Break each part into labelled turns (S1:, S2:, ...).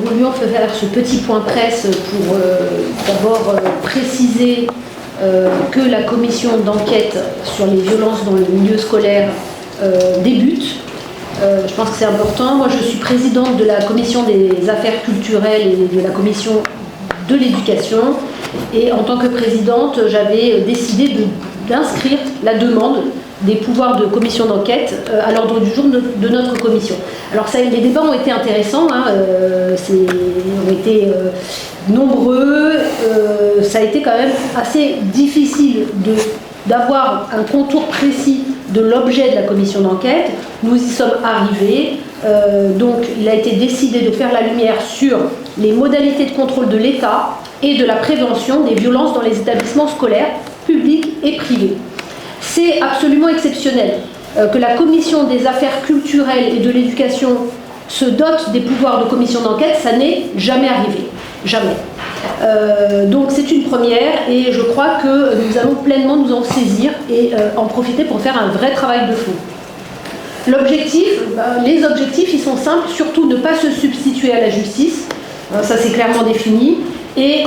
S1: voulions faire ce petit point presse pour d'abord préciser que la commission d'enquête sur les violences dans le milieu scolaire débute. Je pense que c'est important. Moi, je suis présidente de la commission des affaires culturelles et de la commission de l'éducation. Et en tant que présidente, j'avais décidé d'inscrire la demande des pouvoirs de commission d'enquête à l'ordre du jour de notre commission. Alors les débats ont été intéressants, ont été nombreux, ça a été quand même assez difficile d'avoir un contour précis de l'objet de la commission d'enquête. Nous y sommes arrivés, donc il a été décidé de faire la lumière sur les modalités de contrôle de l'État et de la prévention des violences dans les établissements scolaires, publics et privés. C'est absolument exceptionnel que la commission des affaires culturelles et de l'éducation se dote des pouvoirs de commission d'enquête. Ça n'est jamais arrivé. Jamais. Donc c'est une première et je crois que nous allons pleinement nous en saisir et en profiter pour faire un vrai travail de fond. Les objectifs, ils sont simples, surtout ne pas se substituer à la justice, ça c'est clairement défini, et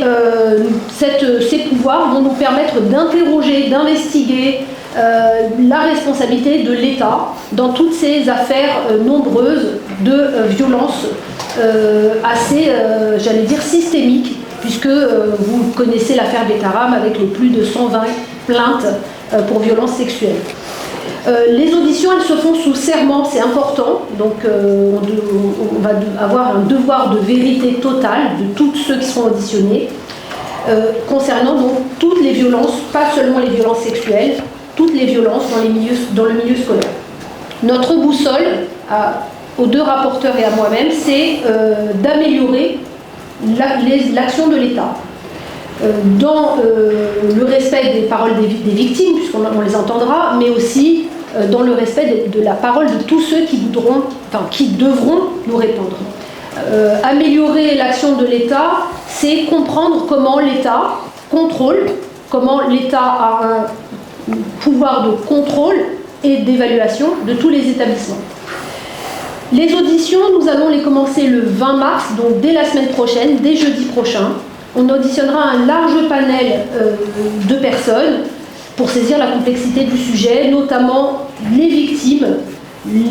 S1: ces pouvoirs vont nous permettre d'interroger, d'investiguer la responsabilité de l'État dans toutes ces affaires nombreuses de violences assez, j'allais dire, systémiques, puisque vous connaissez l'affaire Betaram avec les plus de 120 plaintes pour violences sexuelles. Les auditions, elles se font sous serment, c'est important, donc on va avoir un devoir de vérité totale de tous ceux qui seront auditionnés, concernant donc toutes les violences, pas seulement les violences sexuelles, toutes les violences dans le milieu scolaire. Notre boussole, aux deux rapporteurs et à moi-même, c'est d'améliorer l'action de l'État. Dans le respect des paroles des victimes, puisqu'on les entendra, mais aussi dans le respect de la parole de tous ceux qui devront nous répondre. Améliorer l'action de l'État, c'est comprendre comment l'État contrôle, comment l'État a un pouvoir de contrôle et d'évaluation de tous les établissements. Les auditions, nous allons les commencer le 20 mars, donc dès la semaine prochaine, dès jeudi prochain. On auditionnera un large panel de personnes pour saisir la complexité du sujet, notamment les victimes,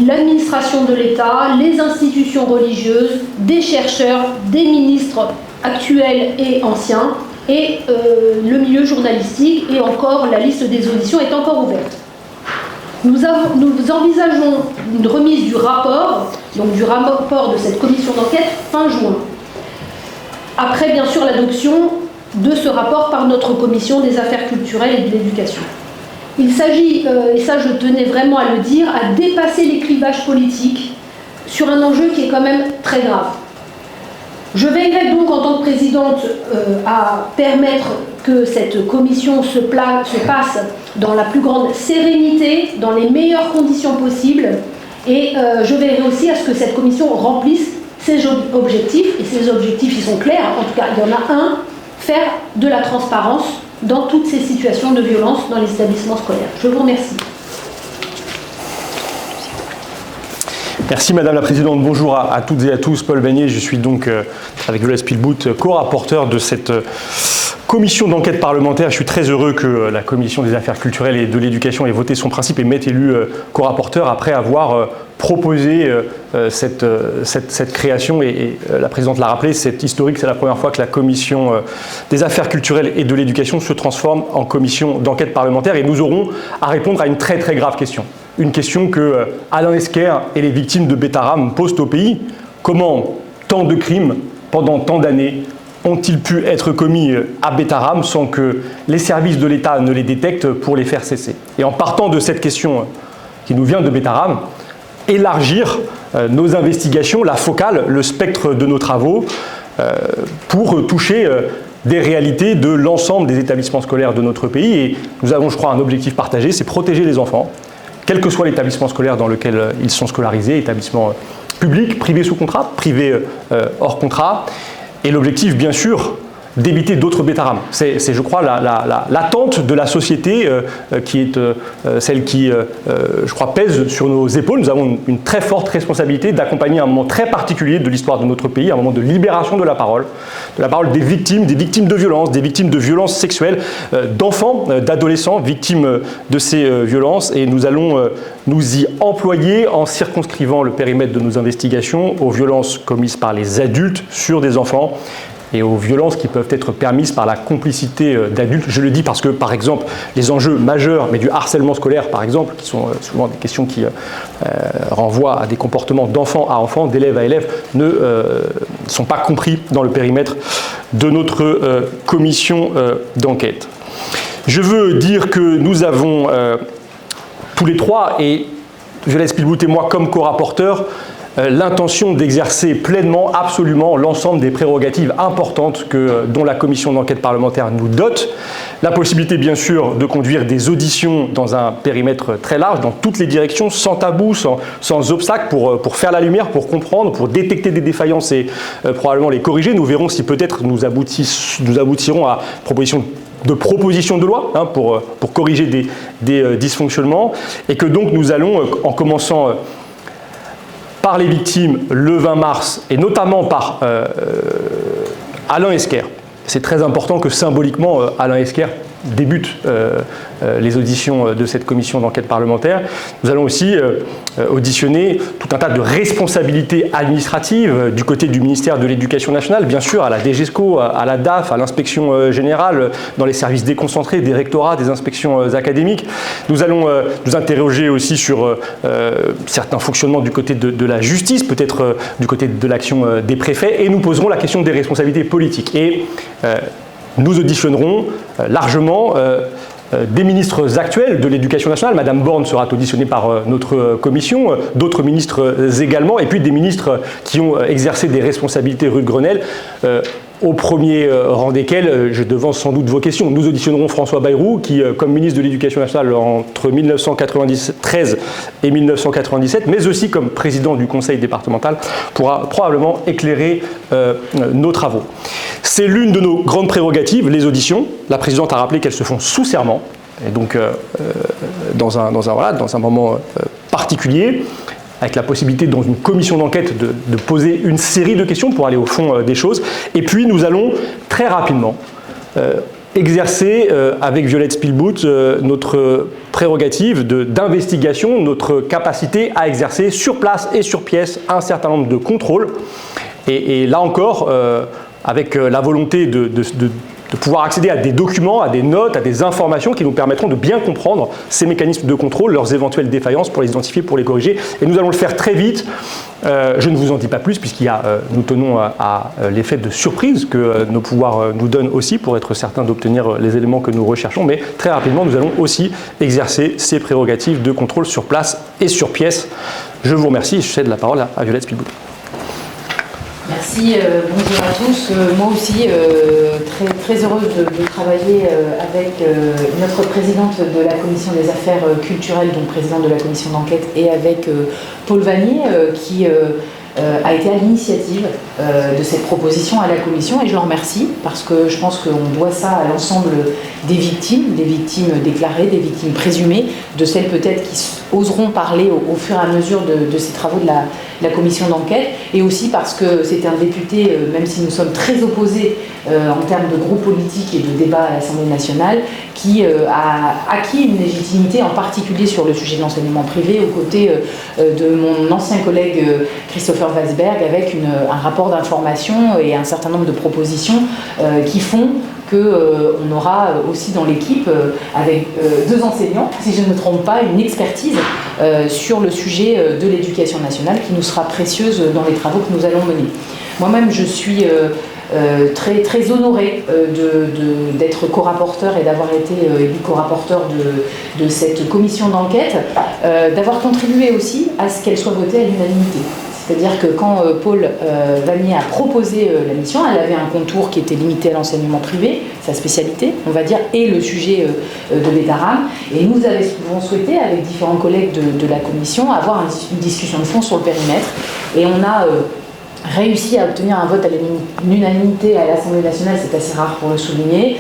S1: l'administration de l'État, les institutions religieuses, des chercheurs, des ministres actuels et anciens, et le milieu journalistique, et encore la liste des auditions est encore ouverte. Nous envisageons une remise du rapport, donc du rapport de cette commission d'enquête fin juin. Après, bien sûr, l'adoption de ce rapport par notre commission des affaires culturelles et de l'éducation. Il s'agit, et ça je tenais vraiment à le dire, à dépasser les clivages politiques sur un enjeu qui est quand même très grave. Je veillerai donc en tant que présidente à permettre que cette commission se passe dans la plus grande sérénité, dans les meilleures conditions possibles, et je veillerai aussi à ce que cette commission remplisse ses objectifs, et ces objectifs ils sont clairs, en tout cas il y en a un, faire de la transparence dans toutes ces situations de violence dans les établissements scolaires. Je vous remercie.
S2: Merci Madame la Présidente, bonjour à toutes et à tous, Paul Bagné, je suis donc avec Violet Spielbout, co-rapporteur de cette commission d'enquête parlementaire. Je suis très heureux que la commission des affaires culturelles et de l'éducation ait voté son principe et m'ait élu co-rapporteur après avoir proposé cette création et la Présidente l'a rappelé, c'est historique, c'est la première fois que la commission des affaires culturelles et de l'éducation se transforme en commission d'enquête parlementaire et nous aurons à répondre à une très très grave question. Une question que Alain Esquer et les victimes de Betaram posent au pays. Comment tant de crimes pendant tant d'années ont-ils pu être commis à Betaram sans que les services de l'État ne les détectent pour les faire cesser? Et en partant de cette question qui nous vient de Betaram, élargir nos investigations, la focale, le spectre de nos travaux, pour toucher des réalités de l'ensemble des établissements scolaires de notre pays. Et nous avons, je crois, un objectif partagé, c'est protéger les enfants, quel que soit l'établissement scolaire dans lequel ils sont scolarisés, établissement public, privé sous contrat, privé hors contrat. Et l'objectif, bien sûr, d'éviter d'autres bêta-rames. C'est, je crois, l'attente de la société qui est celle qui, je crois, pèse sur nos épaules. Nous avons une très forte responsabilité d'accompagner un moment très particulier de l'histoire de notre pays, un moment de libération de la parole des victimes de violences, des victimes de violences sexuelles, d'enfants, d'adolescents victimes de ces violences. Et nous allons nous y employer en circonscrivant le périmètre de nos investigations aux violences commises par les adultes sur des enfants et aux violences qui peuvent être permises par la complicité d'adultes. Je le dis parce que, par exemple, les enjeux majeurs, mais du harcèlement scolaire, par exemple, qui sont souvent des questions qui renvoient à des comportements d'enfant à enfant, d'élève à élève, ne sont pas compris dans le périmètre de notre commission d'enquête. Je veux dire que nous avons tous les trois, et Violette Spilbout et moi comme co-rapporteurs, l'intention d'exercer pleinement, absolument, l'ensemble des prérogatives importantes dont la commission d'enquête parlementaire nous dote. La possibilité, bien sûr, de conduire des auditions dans un périmètre très large, dans toutes les directions, sans tabou, sans obstacle, pour faire la lumière, pour comprendre, pour détecter des défaillances et probablement les corriger. Nous verrons si peut-être nous aboutirons à de propositions de loi pour corriger des dysfonctionnements, et que donc nous allons, en commençant par les victimes le 20 mars, et notamment par Alain Esquer. C'est très important que symboliquement Alain Esquer débute les auditions de cette commission d'enquête parlementaire. Nous allons aussi auditionner tout un tas de responsabilités administratives du côté du ministère de l'Éducation nationale, bien sûr, à la DGESCO, à la DAF, à l'inspection générale, dans les services déconcentrés, des rectorats, des inspections académiques. Nous allons nous interroger aussi sur certains fonctionnements du côté de la justice, peut-être du côté de l'action des préfets, et nous poserons la question des responsabilités politiques. Et nous auditionnerons largement des ministres actuels de l'Éducation nationale. Madame Borne sera auditionnée par notre commission, d'autres ministres également, et puis des ministres qui ont exercé des responsabilités rue de Grenelle, au premier rang desquels je devance sans doute vos questions. Nous auditionnerons François Bayrou, qui, comme ministre de l'Éducation nationale entre 1993 et 1997, mais aussi comme président du conseil départemental, pourra probablement éclairer nos travaux. C'est l'une de nos grandes prérogatives, les auditions. La présidente a rappelé qu'elles se font sous serment, et donc dans un moment particulier, avec la possibilité dans une commission d'enquête de poser une série de questions pour aller au fond des choses. Et puis nous allons très rapidement exercer avec Violette Spilbout notre prérogative d'investigation, notre capacité à exercer sur place et sur pièce un certain nombre de contrôles. Et là encore, avec la volonté de pouvoir accéder à des documents, à des notes, à des informations qui nous permettront de bien comprendre ces mécanismes de contrôle, leurs éventuelles défaillances pour les identifier, pour les corriger. Et nous allons le faire très vite. Je ne vous en dis pas plus, nous tenons à l'effet de surprise que nos pouvoirs nous donnent aussi pour être certains d'obtenir les éléments que nous recherchons. Mais très rapidement, nous allons aussi exercer ces prérogatives de contrôle sur place et sur pièce. Je vous remercie et je cède la parole à Violette Spilbout.
S3: Merci, bonjour à tous. Moi aussi, très heureuse de travailler avec notre présidente de la commission des affaires culturelles, donc présidente de la commission d'enquête, et avec Paul Vannier, qui a été à l'initiative de cette proposition à la commission, et je le remercie parce que je pense qu'on doit ça à l'ensemble des victimes déclarées, des victimes présumées, de celles peut-être qui oseront parler au fur et à mesure de ces travaux de la commission d'enquête, et aussi parce que c'est un député, même si nous sommes très opposés en termes de groupe politique et de débat à l'Assemblée nationale, qui a acquis une légitimité, en particulier sur le sujet de l'enseignement privé, aux côtés de mon ancien collègue Christopher Weisberg, avec un rapport d'information et un certain nombre de propositions qui font qu'on aura aussi dans l'équipe, avec deux enseignants, si je ne me trompe pas, une expertise sur le sujet de l'éducation nationale qui nous sera précieuse dans les travaux que nous allons mener. Moi-même, je suis très honorée d'être co-rapporteur et d'avoir été élu co-rapporteur de cette commission d'enquête, d'avoir contribué aussi à ce qu'elle soit votée à l'unanimité. C'est-à-dire que quand Paul Vannier a proposé la mission, elle avait un contour qui était limité à l'enseignement privé, sa spécialité, on va dire, et le sujet de bêta-rame. Et nous avons souhaité, avec différents collègues de la commission, avoir une discussion de fond sur le périmètre. Et on a réussi à obtenir un vote à l'unanimité à l'Assemblée nationale, c'est assez rare pour le souligner,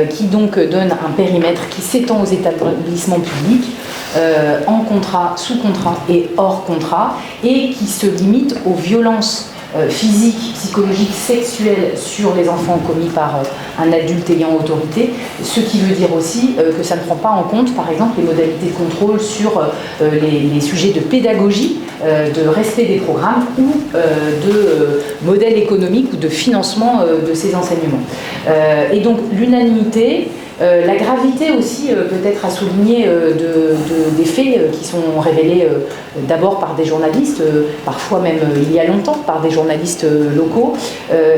S3: qui donc donne un périmètre qui s'étend aux établissements publics, en contrat, sous contrat et hors contrat, et qui se limite aux violences physiques, psychologiques, sexuelles sur les enfants commis par un adulte ayant autorité, ce qui veut dire aussi que ça ne prend pas en compte, par exemple, les modalités de contrôle sur les sujets de pédagogie, de respect des programmes ou de modèle économique ou de financement de ces enseignements. Et donc l'unanimité, la gravité aussi peut-être à souligner des faits qui sont révélés d'abord par des journalistes, parfois même il y a longtemps par des journalistes locaux,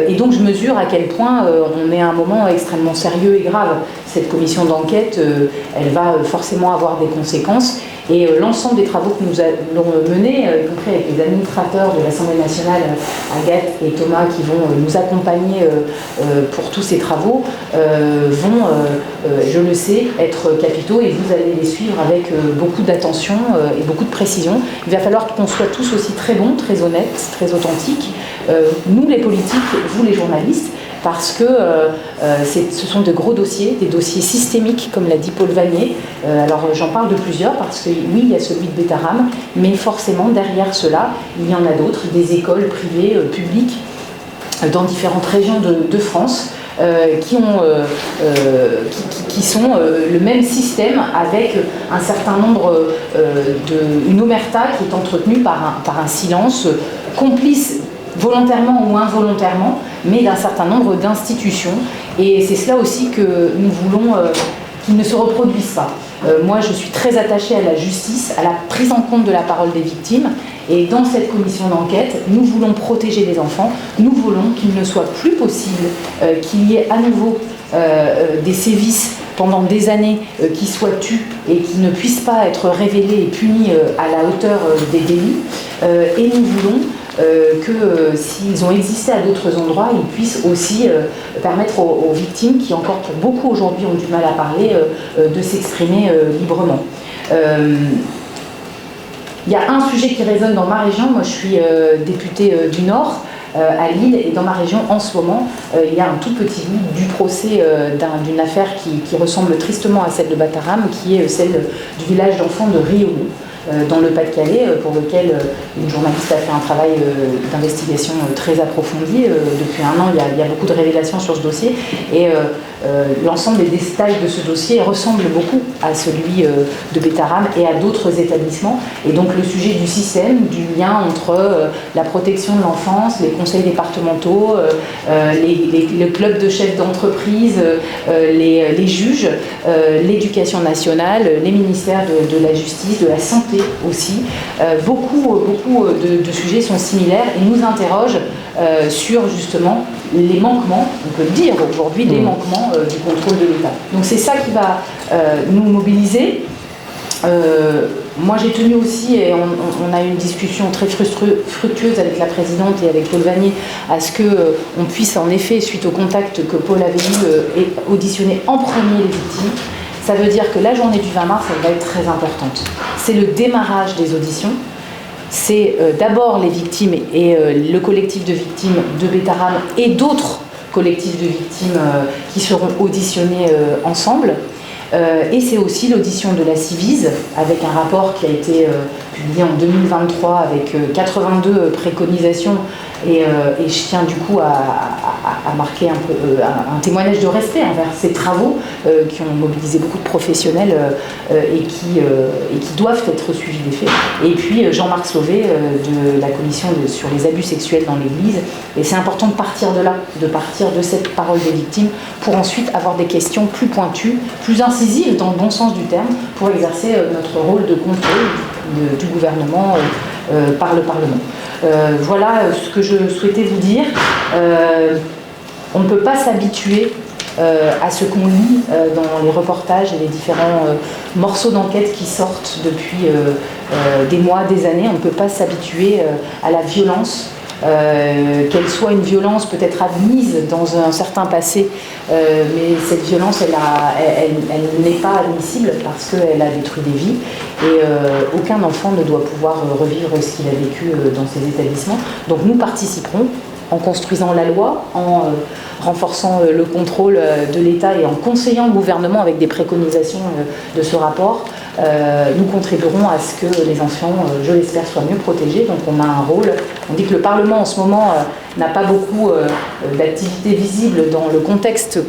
S3: et donc je mesure à quel point on est à un moment extrêmement sérieux et grave. Cette commission d'enquête, elle va forcément avoir des conséquences. Et l'ensemble des travaux que nous allons mener, y compris avec les administrateurs de l'Assemblée nationale, Agathe et Thomas, qui vont nous accompagner pour tous ces travaux, vont, je le sais, être capitaux et vous allez les suivre avec beaucoup d'attention et beaucoup de précision. Il va falloir qu'on soit tous aussi très bons, très honnêtes, très authentiques, nous les politiques, vous les journalistes, parce que ce sont de gros dossiers, des dossiers systémiques, comme l'a dit Paul Vanier. Alors j'en parle de plusieurs, parce que oui, il y a celui de Bétarame, mais forcément, derrière cela, il y en a d'autres, des écoles privées, publiques, dans différentes régions de France, qui sont le même système, avec un certain nombre, une omerta qui est entretenue par un silence complice, volontairement ou involontairement, mais d'un certain nombre d'institutions. Et c'est cela aussi que nous voulons qu'ils ne se reproduisent pas. Moi, je suis très attachée à la justice, à la prise en compte de la parole des victimes. Et dans cette commission d'enquête, nous voulons protéger les enfants. Nous voulons qu'il ne soit plus possible qu'il y ait à nouveau des sévices pendant des années qui soient tus et qui ne puissent pas être révélés et punis à la hauteur des délits. Et nous voulons que s'ils ont existé à d'autres endroits, ils puissent aussi permettre aux victimes, qui encore pour beaucoup aujourd'hui ont du mal à parler, de s'exprimer librement. Il y a un sujet qui résonne dans ma région. Moi, je suis députée du Nord, à Lille, et dans ma région, en ce moment, il y a un tout petit bout du procès d'une affaire qui ressemble tristement à celle de Bétarame, qui est celle du village d'enfants de Riomont, dans le Pas-de-Calais, pour lequel une journaliste a fait un travail d'investigation très approfondi. Depuis un an, il y a beaucoup de révélations sur ce dossier, et l'ensemble des détails de ce dossier ressemble beaucoup à celui de Bétarame et à d'autres établissements. Et donc le sujet du système, du lien entre la protection de l'enfance, les conseils départementaux, le club de chefs d'entreprise, les juges, l'éducation nationale, les ministères de la justice, de la santé aussi. Beaucoup de sujets sont similaires et nous interrogent sur justement les manquements, on peut le dire aujourd'hui, les manquements du contrôle de l'État. Donc c'est ça qui va nous mobiliser. Moi j'ai tenu aussi, et on a eu une discussion très fructueuse avec la présidente et avec Paul Vanier, à ce qu'on puisse en effet, suite au contact que Paul avait eu, auditionner en premier les victimes. Ça veut dire que la journée du 20 mars, elle va être très importante. C'est le démarrage des auditions. C'est d'abord les victimes et le collectif de victimes de Bétarame et d'autres collectifs de victimes qui seront auditionnés ensemble. Et c'est aussi l'audition de la Civise, avec un rapport qui a été publié en 2023 avec 82 préconisations. Et je tiens du coup à marquer un peu un témoignage de respect envers ces travaux qui ont mobilisé beaucoup de professionnels et qui doivent être suivis des faits. Et puis Jean-Marc Sauvé de la commission sur les abus sexuels dans l'Église. Et c'est important de partir de là, de partir de cette parole des victimes pour ensuite avoir des questions plus pointues, plus incisives dans le bon sens du terme, pour exercer notre rôle de contrôle du gouvernement par le Parlement. Voilà ce que je souhaitais vous dire. On ne peut pas s'habituer à ce qu'on lit dans les reportages et les différents morceaux d'enquête qui sortent depuis des mois, des années. On ne peut pas s'habituer à la violence qu'elle soit une violence peut-être admise dans un certain passé, mais cette violence, elle n'est pas admissible parce qu'elle a détruit des vies et aucun enfant ne doit pouvoir revivre ce qu'il a vécu dans ces établissements. Donc nous participerons en construisant la loi, en renforçant le contrôle de l'État et en conseillant le gouvernement avec des préconisations de ce rapport. Nous contribuerons à ce que les enfants, je l'espère, soient mieux protégés. Donc on a un rôle. On dit que le Parlement en ce moment n'a pas beaucoup d'activités visibles dans le contexte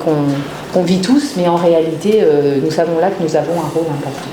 S3: qu'on vit tous, mais en réalité, nous savons là que nous avons un rôle important.